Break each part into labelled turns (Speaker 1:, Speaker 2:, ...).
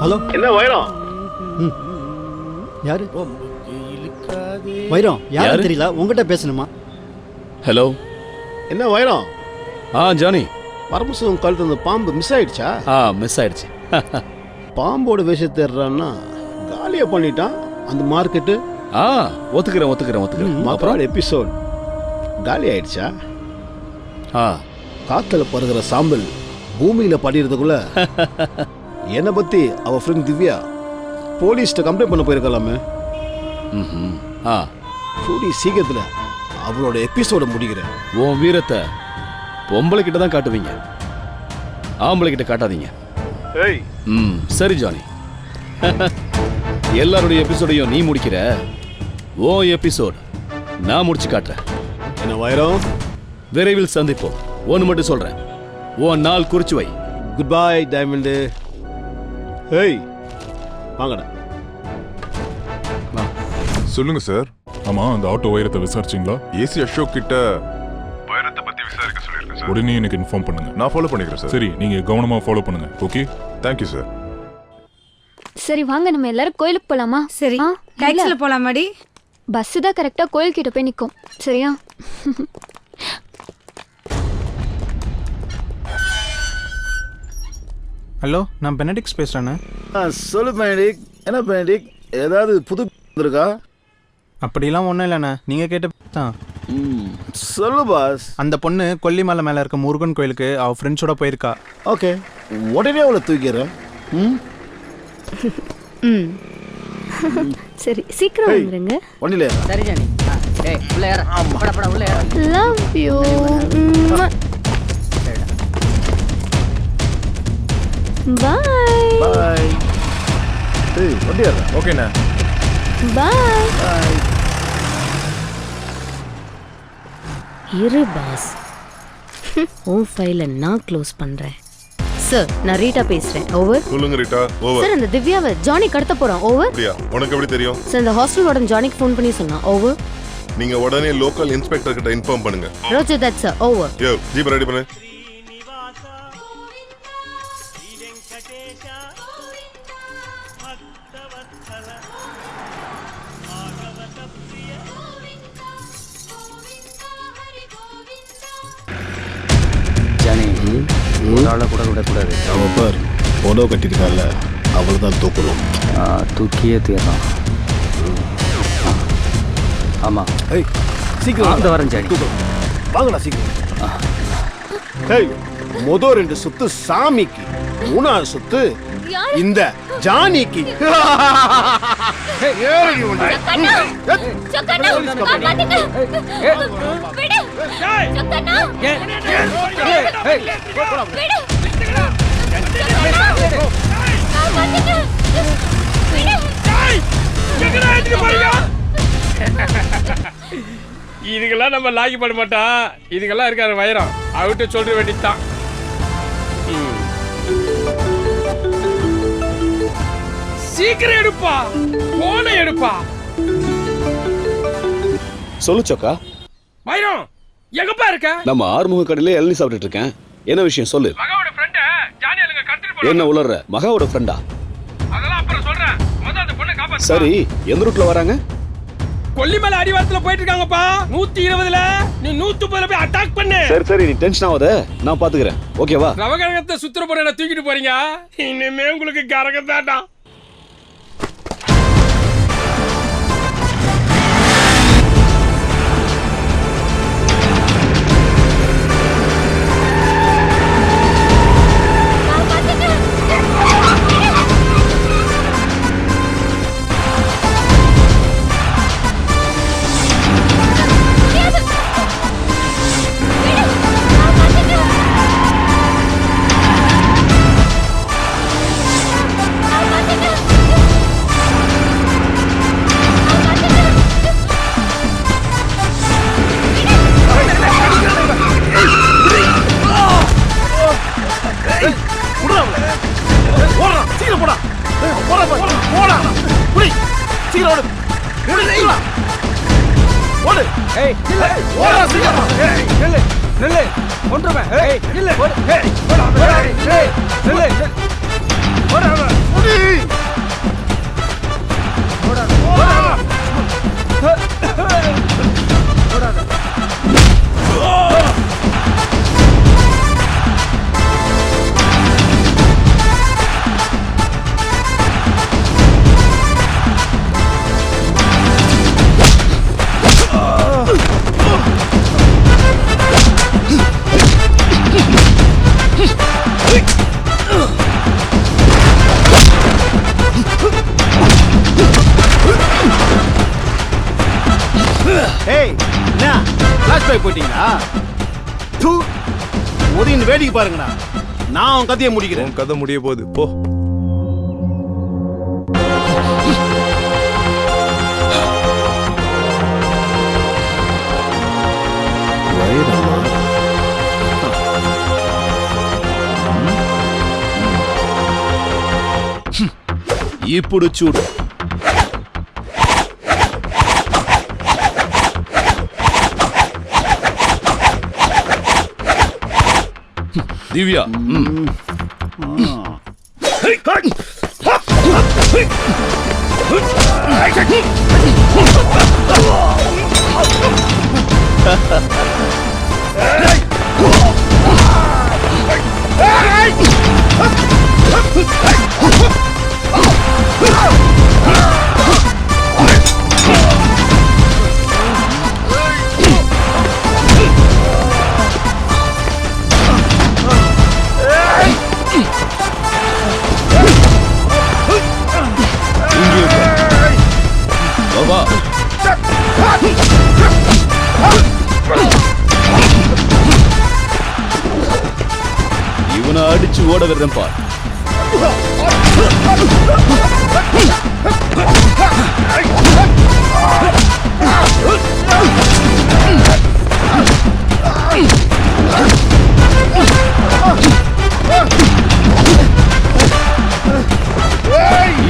Speaker 1: Hello,
Speaker 2: என்ன வைரம்?
Speaker 1: யாரு வைரம்? யாரு தெரியல, உங்ககிட்ட பேசணுமா?
Speaker 3: ஹலோ,
Speaker 2: என்ன வைரம்?
Speaker 3: ஜானி.
Speaker 2: பரமசிவம் கழுத்து அந்த பாம்பு மிஸ் ஆயிடுச்சா?
Speaker 3: மிஸ் ஆயிடுச்சு.
Speaker 2: பாம்போட விஷயம் தேடுறான்னா காலியா பண்ணிட்டான் அந்த மார்க்கெட்டு.
Speaker 3: ஒத்துக்கிறேன்.
Speaker 2: அப்புறம் எபிசோட் காலி ஆயிடுச்சா? காத்துல பறகுற சாம்பல் பூமியில படிக்கிறதுக்குள்ள என்னை பத்தி அவ ஃப்ரெண்ட் திவ்யா போலீஸ்ட்ட கம்ப்ளைண்ட் பண்ண போயிருக்கலாமே. கூடி சீக்கிரத்துல அவளோட எபிசோட முடிக்கிறேன்.
Speaker 3: உன் வீரத்தை பொம்பளை கிட்ட தான் காட்டுவீங்க, ஆம்பளை கிட்ட காட்டாதீங்க. சரி ஜானி, எல்லாருடைய எபிசோடையும் நீ முடிக்கிற, ஓ எபிசோட் நான் முடிச்சு காட்டுறேன்.
Speaker 2: என்ன வைரம்?
Speaker 3: விரைவில் சந்திப்போம். ஒன்னு மட்டும் சொல்றேன், ஓ நாள் குறிச்சு வை.
Speaker 2: Good bye diamond. ஹேய் வாங்கடா.
Speaker 4: சொல்லுங்க சார்.
Speaker 5: ஆமா, அந்த ஆட்டோ வைரத்தை விசாரிச்சீங்களா?
Speaker 4: ஏசி அசோக் கிட்ட
Speaker 5: வைரத்தை பத்தி விசாரிக்க சொல்லிருக்கேன் சார். உடனே எனக்கு இன்ஃபார்ம் பண்ணுங்க.
Speaker 4: நான் ஃபாலோ பண்ணிக்கிறேன் சார்.
Speaker 5: சரி, நீங்க கவனமா ஃபாலோ பண்ணுங்க. Okay,
Speaker 4: thank you sir.
Speaker 6: சரி வாங்க, நம்ம எல்லாரும் கோயிலுக்கு போலாமா?
Speaker 7: சரி, டாக்ஸில போலாமாடி?
Speaker 6: பஸ் தான் கரெக்டா கோயில் கிட்ட போய் நிக்கும். சரியா?
Speaker 8: ஹலோ, நான் பெனடிக்ஸ் பேசுறேண்ணே.
Speaker 2: சொல்லு பெனடிக். என்ன பெனடிக், ஏதாவது புது இருக்கா?
Speaker 8: அப்படிலாம் ஒன்றும் இல்லைண்ணே, நீங்கள் கேட்ட தான்.
Speaker 2: சொல்லு பாஸ்.
Speaker 8: அந்த பொண்ணு கொல்லிமலை மேலே இருக்க முருகன் கோயிலுக்கு அவள் ஃப்ரெண்ட்ஸோட போயிருக்கா.
Speaker 2: ஓகே, உடனே அவளை தூக்கிறேன்.
Speaker 6: சரி, சீக்கிரம் வந்துருங்க.
Speaker 2: வண்டியில
Speaker 9: சரி ஜானி. டேய் உள்ள ஏறு. பட உள்ள ஏறு.
Speaker 6: Love you. Bye
Speaker 2: bye. ஏய் வண்டி ஏறு. ஓகேண்ணா.
Speaker 6: பை.
Speaker 10: இரு பாஸ், உன் ஃபைலை நான் க்ளோஸ் பண்றேன். சார், நான் ரீட்டா பேசுறேன். ஓவர்.
Speaker 4: சொல்லுங்க ரீட்டா. ஓவர்.
Speaker 10: சார், அந்த திவ்யாவை ஜானி கடத்த போறான். ஓவர்.
Speaker 4: அப்படியா? உனக்கு எப்படி தெரியும்?
Speaker 10: சார், இந்த ஹாஸ்டல் வார்டன் ஜானிக்கு ஃபோன் பண்ணி சொன்னான். ஓவர்.
Speaker 4: நீங்க உடனே லோக்கல் இன்ஸ்பெக்டர் கிட்ட இன்ஃபார்ம் பண்ணுங்க.
Speaker 10: Roger that sir. ஓவர்.
Speaker 4: யோ, ஜீப் ரெடி பண்ணு.
Speaker 9: கூட விடக்கூடாது.
Speaker 2: அவன் பார் புடவை கட்டிருக்கால, அவள் தான் தூக்கணும்.
Speaker 9: தூக்கியே தீரலாம். ஆமா.
Speaker 2: ஏய் சீக்கிரம்
Speaker 9: அந்த வரேன் ஜானி.
Speaker 2: வாங்கடா சீக்கிரம். ஏய் மொதல் 2 சுத்து சாமிக்கு, 3ஆவது சுத்து இந்த ஜானிக்கு. ஏறி வந்து
Speaker 6: சக்கனா காப்பாத்துங்க. விடு சக்கனா.
Speaker 11: இதுக்கெல்லாம் நம்ம லாக்கி பண்ண மாட்டோம். இதுக்கெல்லாம் இருக்காரு வைரம், அவர்கிட்ட சொல்ற வேண்டியதுதான். சீக்கிரம் எடுப்பா, போன எடுப்பா.
Speaker 3: சொல்லு சொக்கா.
Speaker 11: வைரம் எங்கப்பா இருக்க?
Speaker 3: நம்ம ஆறுமுக கடையில இளநீ சாப்பிட்டுட்டு இருக்கேன். என்ன விஷயம் சொல்லு.
Speaker 11: மகாவோட ஃப்ரெண்ட் ஜானி அலங்க கடத்திட்டு போறாங்க.
Speaker 3: என்ன உளறற? மகாவோட ஃப்ரெண்டா?
Speaker 11: அதெல்லாம் அப்புறம் சொல்றேன். முதல்ல அந்த பொண்ணை காப்பாத்து.
Speaker 3: சரி, எந்த ரூட்ல வராங்க?
Speaker 11: கொல்லிமலை அடிவாரத்துல போயிட்டு இருக்காங்கப்பா. 120ல நீ 130ல போய் அட்டாக் பண்ணு.
Speaker 3: சரி, நீ டென்ஷன் ஆகாத, நான் பாத்துக்கிறேன். ஓகேவா?
Speaker 11: ரவகரகத்தை சுத்துற போற தூக்கிட்டு போறீங்க. இனிமே உங்களுக்கு கரகம் தான்டா. கொன்றுவேன். ஏய் இல்ல ஏய் போடா ஏய் ஏய் நில்லு போடா
Speaker 2: ஏய் என்ன ஃபிளாஷ் பேக் போயிட்டீங்களா தூ ஒதின்னு வேடிக்கை பாருங்கடா நான் உன் கதையை முடிக்கிறேன்
Speaker 5: உன் கதை முடிய போகுது போ.
Speaker 3: ఇప్పుడు చూడు దివ్య బాబా இவனை அடிச்சு ஓட விடுறேன் பார்.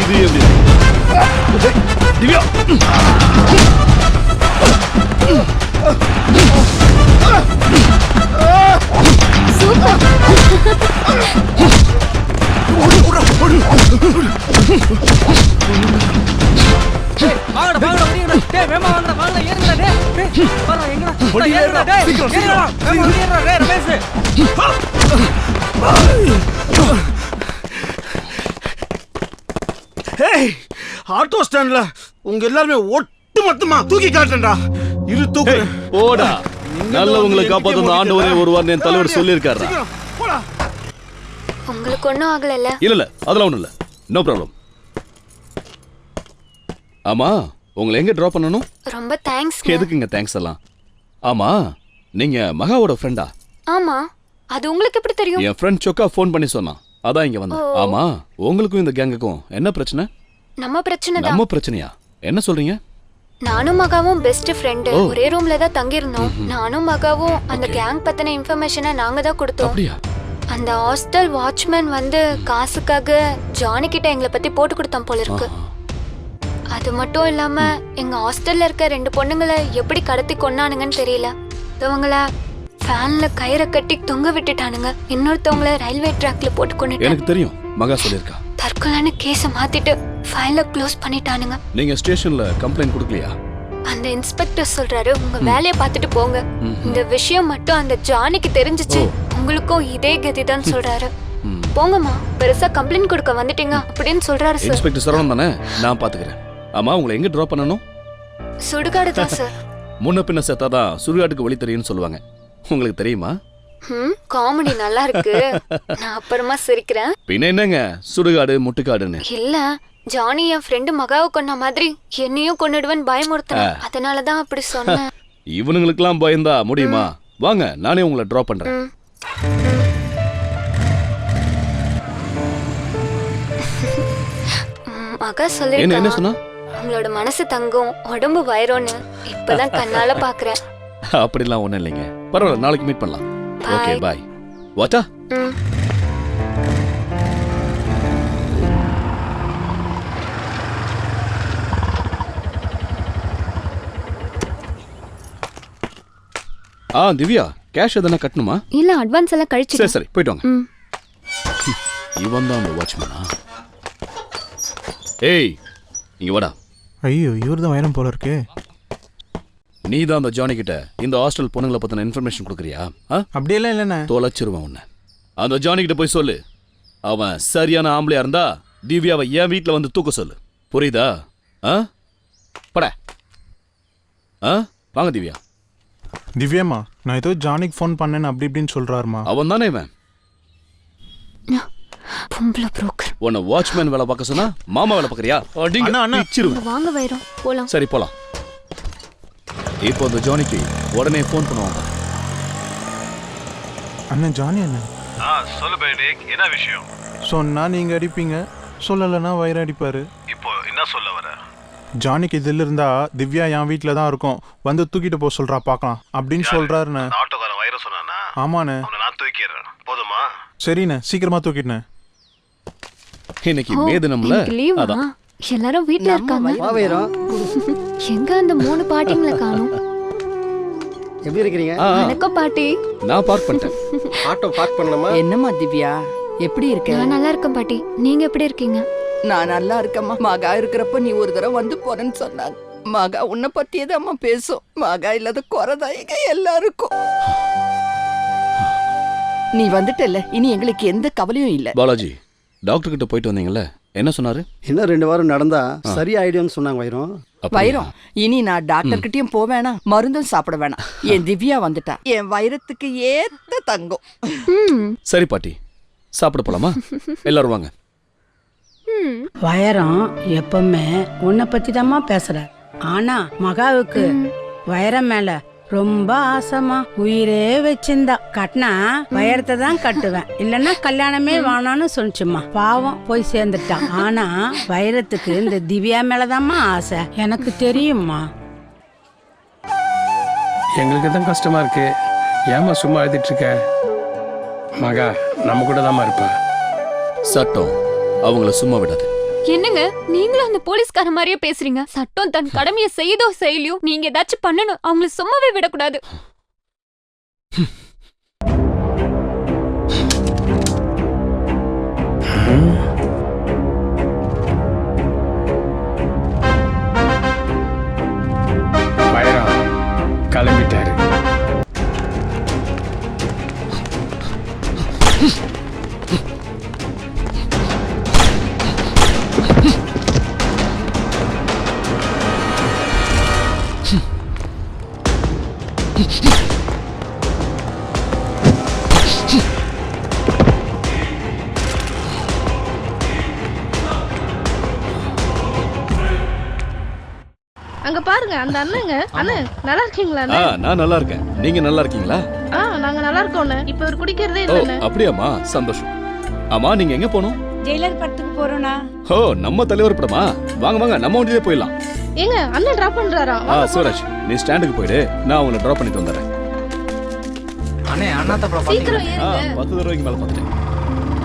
Speaker 3: இது எப்படி திவ்யா
Speaker 11: வாங்கடா வாங்கடா ஓடிங்கடா டேய் வேமா வாங்கடா வாங்கடா ஏறுங்கடா டேய் டேய் வாடா எங்கடா ஓடி ஏறுடா டேய் ஏறுடா வேமா ஓடி ஏறுடா டேய் ரமேஷ்
Speaker 2: ஏய் ஆட்டோ ஸ்டாண்ட்ல உங்க எல்லாருமே ஒட்டு மொத்தமா தூக்கி காட்டுறேன்டா இரு தூக்கு
Speaker 3: போடா நல்லவங்களை காப்பாத்த ஆண்டவரே ஒருவார் என் தலைவர் சொல்லியிருக்காரு.
Speaker 2: போடா
Speaker 6: உங்களுக்கு ஒன்றும் ஆகலைல்ல?
Speaker 3: இல்ல இல்ல அதெல்லாம் ஒண்ணும் இல்ல, நோ ப்ராப்ளம். ஆமா உங்களை எங்க டிராப் பண்ணணும்?
Speaker 6: ரொம்ப தேங்க்ஸ்.
Speaker 3: எதுக்குங்க தேங்க்ஸ் எல்லாம்? ஆமா நீங்க மகாவோட ஃப்ரெண்டா?
Speaker 6: ஆமா, அது உங்களுக்கு எப்படி தெரியும்?
Speaker 3: என் ஃப்ரெண்ட் சொக்கா ஃபோன் பண்ணி சொன்னான், அதான் இங்க வந்தேன். ஆமா உங்களுக்கும் இந்த கேங்குக்கும் என்ன பிரச்சனை?
Speaker 6: நம்ம பிரச்சனை தான்.
Speaker 3: நம்ம பிரச்சனையா? என்ன சொல்றீங்க?
Speaker 6: நானும் மகாவும் பெஸ்ட் ஃப்ரெண்டு, ஒரே ரூம்ல தான் தங்கி இருந்தோம். நானும் மகாவும் அந்த கேங் பத்தின இன்ஃபர்மேஷனை நாங்க தான் கொடுத்தோம்.
Speaker 3: அப்படியா?
Speaker 6: அந்த ஹாஸ்டல் வாட்ச்மேன் வந்து காசுக்காக ஜானி கிட்ட எங்களை பத்தி போட்டு கொடுத்தான் போல இருக்கு. அது மட்டும் இல்லாம எங்க ஹாஸ்டல்ல இருக்க 2 பொண்ணுங்களை எப்படி கடத்தி கொன்னானுங்கன்னு தெரியல. ஒருத்தவங்கள ஃபேன்ல கயிறை கட்டி தொங்க விட்டுட்டானுங்க, இன்னொருத்தவங்கள ரயில்வே ட்ராக்ல போட்டு கொன்னுட்டாங்க.
Speaker 3: எனக்கு தெரியும், மகா சொல்லிருக்கா.
Speaker 6: தற்கொலைன்னு கேஸை மாத்திட்டு ஃபைல க்ளோஸ் பண்ணிட்டானுங்க.
Speaker 3: நீங்க ஸ்டேஷன்ல கம்ப்ளைண்ட் கொடுக்கலையா?
Speaker 6: அந்த இன்ஸ்பெக்டர் சொல்றாரு உங்க வேலையை பார்த்துட்டு போங்க. இந்த விஷயம் மட்டும் அந்த ஜானிக்கு தெரிஞ்சிச்சு உங்களுக்கும் இதே கதிதான் சொல்றாரு. போங்கம்மா, பெருசா கம்ப்ளைண்ட் கொடுக்க வந்துட்டீங்க அப்படின்னு சொல்றாரு சார்.
Speaker 3: இன்ஸ்பெக்டர் சரவணன் தானே, நான் பாத்துக்கிறேன். ஆமா உங்களை எங்க டிராப் பண்ணணும்?
Speaker 6: சுடுகாடு தான் சார்.
Speaker 3: முன்ன பின்ன செத்தாதான் சுடுகாட்டுக்கு வழி தெரியும்னு சொல்லுவாங்க, உங்களுக்கு தெரியுமா?
Speaker 6: காமெடி நல்லா இருக்கு, நான் அப்புறமா சிரிக்கிறேன்.
Speaker 3: பின்ன என்னங்க சுடுகாடு முட்டுக்காடுன்னு?
Speaker 6: இல்ல, ஜானி என் ஃப்ரெண்டு மகாவை கொன்ன மாதிரி என்னையும் கொன்னுடுவேன் பயமுறுத்தன, அதனாலதான் அப்படி சொன்னேன்.
Speaker 3: இவனுங்களுக்கெல்லாம் பயந்தா முடியுமா? வாங்க நானே உங்களை டிராப் பண்றேன்.
Speaker 6: மகா சொல்லி
Speaker 3: என்ன சொன்னா?
Speaker 6: உங்களோட மனசு தங்கும், உடம்பு வயிறோன்னு இப்பதான் கண்ணால பாக்குறேன்.
Speaker 3: அப்படிலாம் ஒண்ணும் இல்லைங்க, பரவாயில்ல, நாளைக்கு மீட் பண்ணலாம். Okay bye. வாட்டா. திவ்யா கேஷ் எதனா கட்டணுமா?
Speaker 6: இல்ல அட்வான்ஸ் எல்லாம் கழிச்சு.
Speaker 3: சரி சரி போயிட்டு வாங்க.
Speaker 6: ம்.
Speaker 3: இவன் தான் அந்த வாட்ச்மேனா? ஏய் இங்க வாடா.
Speaker 8: ஐயோ இவர் தான் வைரம் போல இருக்கு.
Speaker 3: நீ தான் அந்த ஜானி கிட்ட இந்த ஹாஸ்டல் பொண்ணுங்களை பத்தின இன்ஃபர்மேஷன் கொடுக்குறியா?
Speaker 8: அப்படியெல்லாம் இல்லைண்ணே.
Speaker 3: தொலைச்சிருவான் உன்னை. அந்த ஜானி கிட்ட போய் சொல்லு, அவன் சரியான ஆம்பளையா இருந்தா திவ்யாவை என் வீட்டில் வந்து தூக்க சொல்லு. புரியுதா? பட வாங்க திவ்யா.
Speaker 8: திவ்யாம்மா நான் ஏதோ ஜானிக்கு ஃபோன் பண்ணேன்னு அப்படி இப்படின்னு சொல்றாருமா.
Speaker 3: அவன் தானே இவன்.
Speaker 6: பொம்பளை புரோக்கர்.
Speaker 3: உன்னை வாட்ச்மேன் வேலை பார்க்க சொன்னா மாமா வேலை பார்க்கறியா?
Speaker 6: வாங்க வைரம் போலாம்.
Speaker 3: சரி போலாம். இப்போ அந்த ஜானிக்கு உடனே ஃபோன் பண்ணுவாங்க.
Speaker 8: அண்ணன் ஜானி அண்ணன்.
Speaker 2: சொல்லு பெனிக், என்ன விஷயம்?
Speaker 8: சொன்னா நீங்க அடிப்பீங்க, சொல்லலைன்னா வைரம் அடிப்பாரு.
Speaker 2: இப்போ என்ன சொல்ல வர?
Speaker 8: ஜானிக்கு இதில் இருந்தா திவ்யா என் வீட்டில் தான் இருக்கும், வந்து தூக்கிட்டு போக சொல்றா பார்க்கலாம் அப்படின்னு சொல்றாருண்ணே.
Speaker 2: ஆட்டோக்காரன் வைரம் சொன்னானா?
Speaker 8: ஆமாண்ணே.
Speaker 2: அவனை நான் தூக்கிறேன், போதுமா?
Speaker 8: சரிண்ணே சீக்கிரமா தூக்கிட்டேன்.
Speaker 3: இன்னைக்கு மேதினம்ல
Speaker 6: லீவா? எல்லாரும் வீட்ல இருக்காங்க. எங்க அந்த 3 பாட்டிங்களை காணோம்?
Speaker 1: எப்படி இருக்கிறீங்க?
Speaker 6: வணக்கம் பாட்டி.
Speaker 3: நான் பார்க் பண்ணிட்டேன்.
Speaker 1: ஆட்டோ பார்க் பண்ணணுமா?
Speaker 11: என்னம்மா திவ்யா எப்படி இருக்க?
Speaker 6: நான் நல்லா இருக்கேன் பாட்டி. நீங்க எப்படி இருக்கீங்க?
Speaker 11: நான் நல்லா இருக்கேம்மா. மகா இருக்கிறப்ப நீ ஒரு தடவை வந்து போறேன்னு சொன்னாங்க. மகா உன்னை பத்தியே அம்மா பேசும். மகா இல்லாத குறைதாயிங்க எல்லாருக்கும். நீ வந்துட்டல, இனி எங்களுக்கு எந்த கவலையும் இல்ல.
Speaker 3: பாலாஜி டாக்டர் கிட்ட போயிட்டு வந்தீங்கல்ல, என்ன சொன்னாரு?
Speaker 1: இன்னும் 2 வாரம் நடந்தா சரியாயிடும்னு சொன்னாங்க வைரம்.
Speaker 11: வைரம் இனி நான் டாக்டர் கிட்டயும் போவேணா, மருந்தும் சாப்பிட வேணாம். என் திவ்யா வந்துட்டா, என் வைரத்துக்கு ஏத்த தங்கம்.
Speaker 3: சரி பாட்டி, சாப்பிட போலாமா? எல்லாரும் வாங்க.
Speaker 10: வைரம் எப்பவுமே உன்னை பத்தி தாம்மா பேசுற. ஆனா மகாவுக்கு வைரம் மேல ரொம்ப ஆசைமா, உயிரே வச்சிருந்தா. கட்டினா வைரத்தை தான் கட்டுவேன், இல்லன்னா கல்யாணமே வேணான்னு சொன்னிச்சுமா. பாவம் போய் சேர்ந்துட்டான். ஆனா வைரத்துக்கு இந்த திவ்யா மேலதாம்மா ஆசை, எனக்கு தெரியும்மா.
Speaker 12: எங்களுக்கு தான் கஷ்டமா இருக்கு. ஏமா சும்மா எழுதிட்டு இருக்க? மகா நம்ம கூட தாம்மா இருப்பா.
Speaker 3: சட்டம் அவங்கள சும்மா விடாது.
Speaker 6: என்னங்க நீங்களும் அந்த போலீஸ்கார மாதிரியே பேசுறீங்க? சட்டம் தன் கடமையை செய்தோ செய்யலையோ, நீங்க ஏதாச்சும் பண்ணணும். அவங்கள சும்மாவே விடக்கூடாது.
Speaker 12: வைரம் கிளம்பிட்டாரு.
Speaker 7: அங்க பாருங்க அந்த அண்ணங்க. அண்ணன் நல்லா இருக்கீங்களா?
Speaker 3: நான் நல்லா இருக்கேன். நீங்க நல்லா இருக்கீங்களா?
Speaker 7: நாங்க நல்லா இருக்கோம். இப்ப இவர் குடிக்கிறதே
Speaker 3: ஓ
Speaker 7: இல்ல.
Speaker 3: அப்படியாம்மா, சந்தோஷம். ஆமா நீங்க எங்க போகணும்?
Speaker 10: ஜெயிலர் படத்துக்கு போறோம்னா.
Speaker 3: ஓ நம்ம தலைவர் படமா? வாங்க வாங்க, நம்ம வண்டியிலே போயிடலாம்.
Speaker 7: ஏங்க அண்ணன் டிராப் பண்றாரா?
Speaker 3: சிவராஜ் நீ ஸ்டாண்டுக்கு போயிடு, நான் உங்களை டிராப் பண்ணிட்டு வந்துடுறேன்.
Speaker 11: அண்ணே அண்ணாத்த படம்
Speaker 7: சீக்கிரம் ஏறுங்க.
Speaker 3: 10 தடவைக்கு மேல பார்த்துட்டேன்.